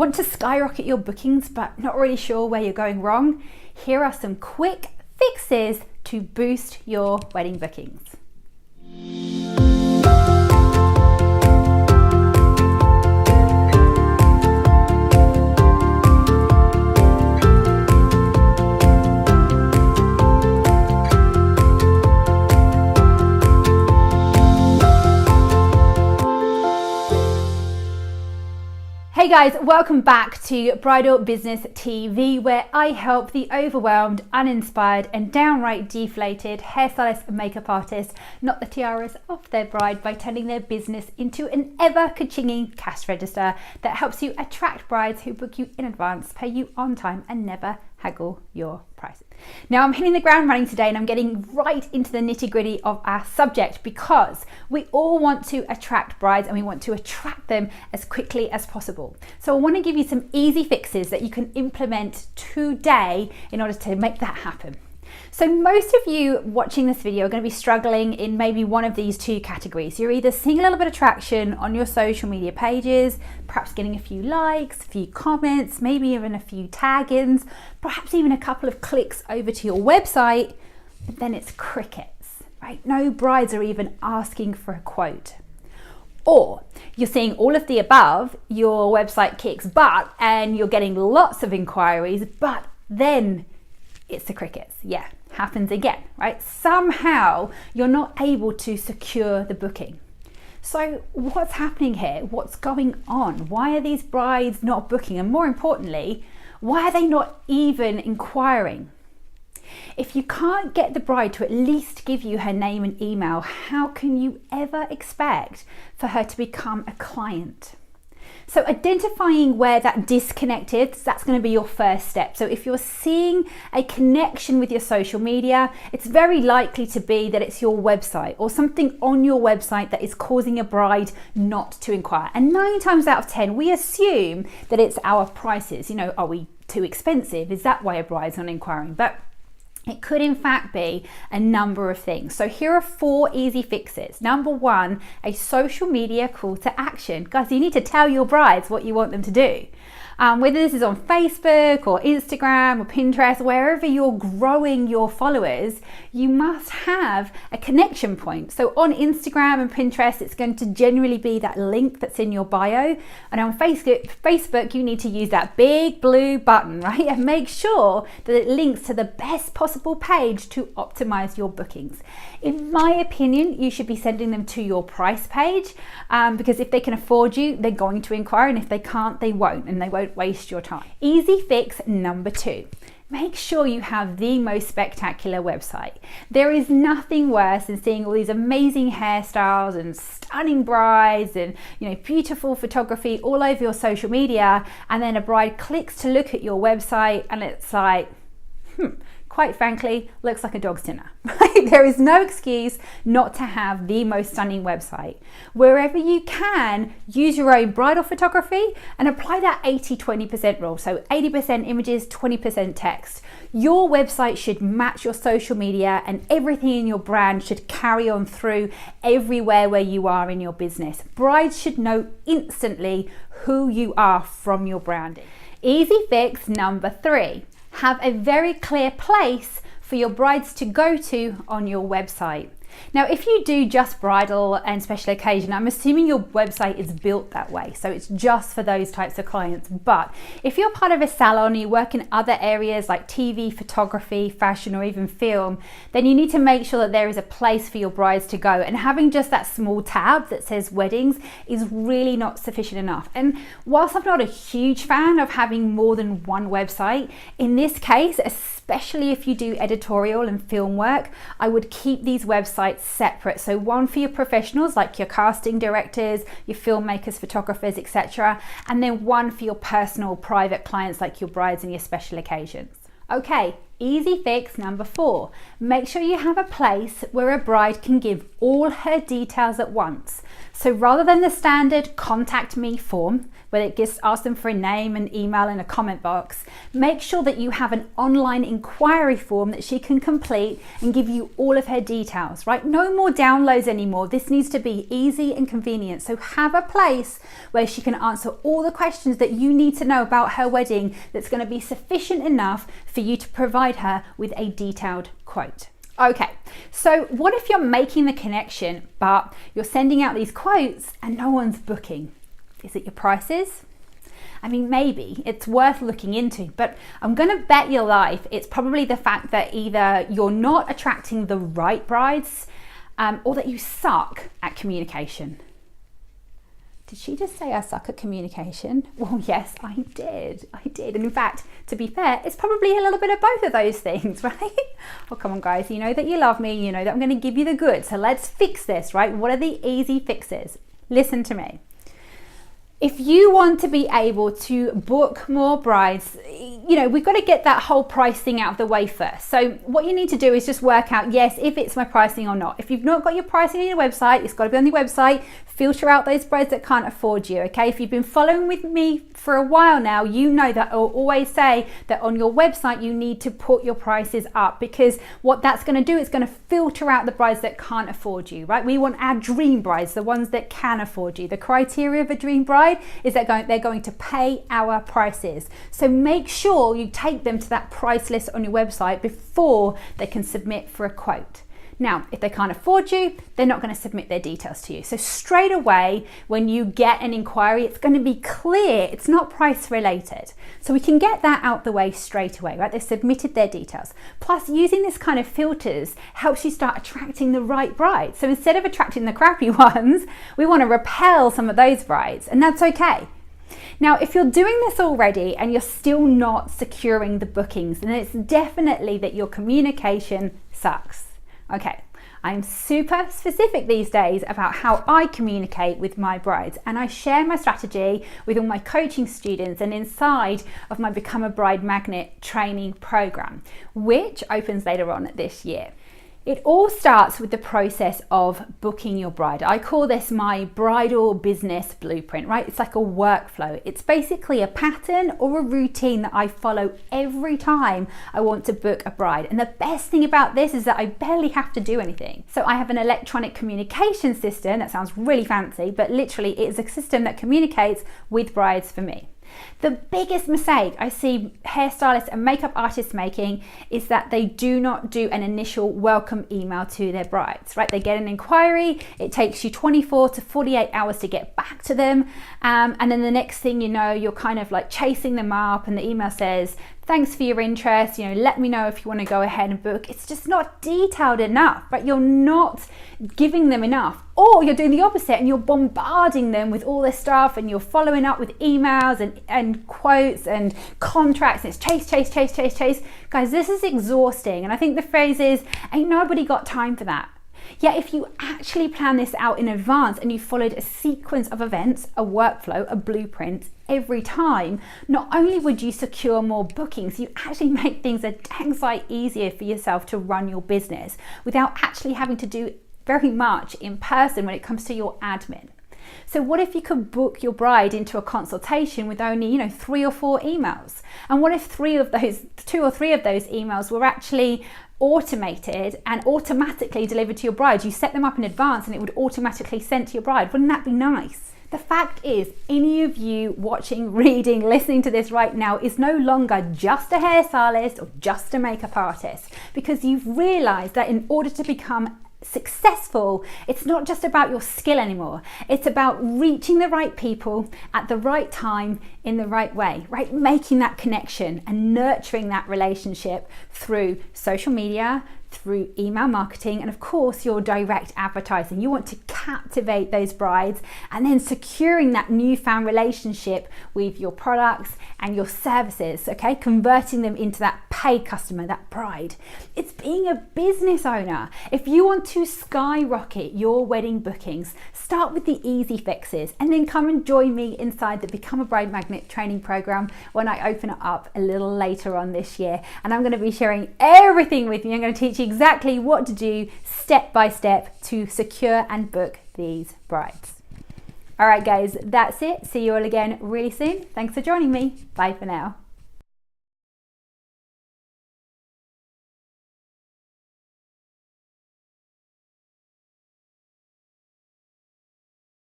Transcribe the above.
Want to skyrocket your bookings but not really sure where you're going wrong? Here are some quick fixes to boost your wedding bookings. Hey guys, welcome back to Bridal Business TV, where I help the overwhelmed, uninspired and downright deflated hairstylists and makeup artists knot the tiaras off their bride by turning their business into an ever-ka-chinging cash register that helps you attract brides who book you in advance, pay you on time and never haggle your prices. Now I'm hitting the ground running today and I'm getting right into the nitty-gritty of our subject because we all want to attract brides and we want to attract them as quickly as possible. So I want to give you some easy fixes that you can implement today in order to make that happen. So most of you watching this video are going to be struggling in maybe one of these two categories. You're either seeing a little bit of traction on your social media pages, perhaps getting a few likes, a few comments, maybe even a few tag-ins, perhaps even a couple of clicks over to your website, but then it's crickets, right? No brides are even asking for a quote. Or you're seeing all of the above, your website kicks butt and you're getting lots of inquiries, but then it's the crickets. Yeah, happens again, right? Somehow you're not able to secure the booking. So what's happening here? What's going on? Why are these brides not booking? And more importantly, why are they not even inquiring? If you can't get the bride to at least give you her name and email, how can you ever expect for her to become a client? So identifying where that disconnect is, that's going to be your first step. So if you're seeing a connection with your social media, it's very likely to be that it's your website or something on your website that is causing a bride not to inquire. And 9 times out of 10, we assume that it's our prices. You know, are we too expensive? Is that why a bride's not inquiring? But it could in fact be a number of things. So here are 4 easy fixes. Number 1, a social media call to action. Guys, you need to tell your brides what you want them to do. Whether this is on Facebook or Instagram or Pinterest, wherever you're growing your followers, you must have a connection point. So on Instagram and Pinterest, it's going to generally be that link that's in your bio. And on Facebook, you need to use that big blue button, right? And make sure that it links to the best possible page to optimize your bookings. In my opinion, you should be sending them to your price page because if they can afford you, they're going to inquire. And if they can't, they won't, and they won't waste your time. Easy fix number 2. Make sure you have the most spectacular website. There is nothing worse than seeing all these amazing hairstyles and stunning brides and beautiful photography all over your social media, and then a bride clicks to look at your website and it's like, quite frankly, looks like a dog's dinner. There is no excuse not to have the most stunning website. Wherever you can, use your own bridal photography and apply that 80-20% rule. So 80% images, 20% text. Your website should match your social media and everything in your brand should carry on through everywhere where you are in your business. Brides should know instantly who you are from your branding. Easy fix number 3. Have a very clear place for your brides to go to on your website. Now, if you do just bridal and special occasion, I'm assuming your website is built that way. So it's just for those types of clients. But if you're part of a salon, you work in other areas like TV, photography, fashion, or even film, then you need to make sure that there is a place for your brides to go. And having just that small tab that says weddings is really not sufficient enough. And whilst I'm not a huge fan of having more than one website, in this case, especially if you do editorial and film work, I would keep these websites separate. So one for your professionals like your casting directors, your filmmakers, photographers, etc. And then one for your personal private clients like your brides and your special occasions. Okay, Easy fix number 4, make sure you have a place where a bride can give all her details at once. So rather than the standard contact me form, where it just asks them for a name and email and a comment box, make sure that you have an online inquiry form that she can complete and give you all of her details, right? No more downloads anymore. This needs to be easy and convenient. So have a place where she can answer all the questions that you need to know about her wedding that's going to be sufficient enough for you to provide her with a detailed quote. Okay, so what if you're making the connection, but you're sending out these quotes and no one's booking? Is it your prices? I mean, maybe it's worth looking into, but I'm gonna bet your life it's probably the fact that either you're not attracting the right brides or that you suck at communication. Did she just say I suck at communication? Well, yes, I did. And in fact, to be fair, it's probably a little bit of both of those things, right? Oh, come on, guys. You know that you love me. You know that I'm going to give you the good. So let's fix this, right? What are the easy fixes? Listen to me. If you want to be able to book more brides, you know, we've got to get that whole price thing out of the way first. So what you need to do is just work out, yes, if it's my pricing or not. If you've not got your pricing on your website, it's got to be on the website. Filter out those brides that can't afford you, okay? If you've been following with me for a while now, you know that I'll always say that on your website, you need to put your prices up, because what that's going to do is going to filter out the brides that can't afford you, right? We want our dream brides, the ones that can afford you. The criteria of a dream bride is that they're going to pay our prices. So make sure you take them to that price list on your website before they can submit for a quote. Now, if they can't afford you, they're not going to submit their details to you. So straight away, when you get an inquiry, it's going to be clear it's not price related. So we can get that out the way straight away, right? They've submitted their details. Plus, using this kind of filters helps you start attracting the right brides. So instead of attracting the crappy ones, we want to repel some of those brides, and that's okay. Now, if you're doing this already and you're still not securing the bookings, then it's definitely that your communication sucks. Okay, I'm super specific these days about how I communicate with my brides, and I share my strategy with all my coaching students and inside of my Become a Bride Magnet training program, which opens later on this year. It all starts with the process of booking your bride. I call this my bridal business blueprint, right? It's like a workflow. It's basically a pattern or a routine that I follow every time I want to book a bride. And the best thing about this is that I barely have to do anything. So I have an electronic communication system that sounds really fancy, but literally it is a system that communicates with brides for me. The biggest mistake I see hairstylists and makeup artists making is that they do not do an initial welcome email to their brides, right? They get an inquiry, it takes you 24 to 48 hours to get back to them. And then the next thing you know, you're kind of like chasing them up and the email says, thanks for your interest, let me know if you want to go ahead and book. It's just not detailed enough, right? You're not giving them enough. Or you're doing the opposite and you're bombarding them with all this stuff and you're following up with emails and quotes and contracts. And it's chase. Guys, this is exhausting. And I think the phrase is, ain't nobody got time for that. Yet if you actually plan this out in advance and you followed a sequence of events, a workflow, a blueprint every time, not only would you secure more bookings, you actually make things a dang sight easier for yourself to run your business without actually having to do very much in person when it comes to your admin. So what if you could book your bride into a consultation with only, 3 or 4 emails? And what if 2 or 3 of those emails were actually automated and automatically delivered to your bride? You set them up in advance and it would automatically send to your bride. Wouldn't that be nice? The fact is, any of you watching, reading, listening to this right now is no longer just a hairstylist or just a makeup artist, because you've realized that in order to become successful, it's not just about your skill anymore. It's about reaching the right people at the right time in the right way, right? Making that connection and nurturing that relationship through social media, through email marketing and of course your direct advertising. You want to captivate those brides and then securing that newfound relationship with your products and your services, okay? Converting them into that paid customer, that bride. It's being a business owner. If you want to skyrocket your wedding bookings, start with the easy fixes and then come and join me inside the Become a Bride Magnet training program when I open it up a little later on this year. And I'm going to be sharing everything with you. I'm going to teach you exactly what to do step by step to secure and book these brides. All right, guys, that's it. See you all again really soon. Thanks for joining me. Bye for now.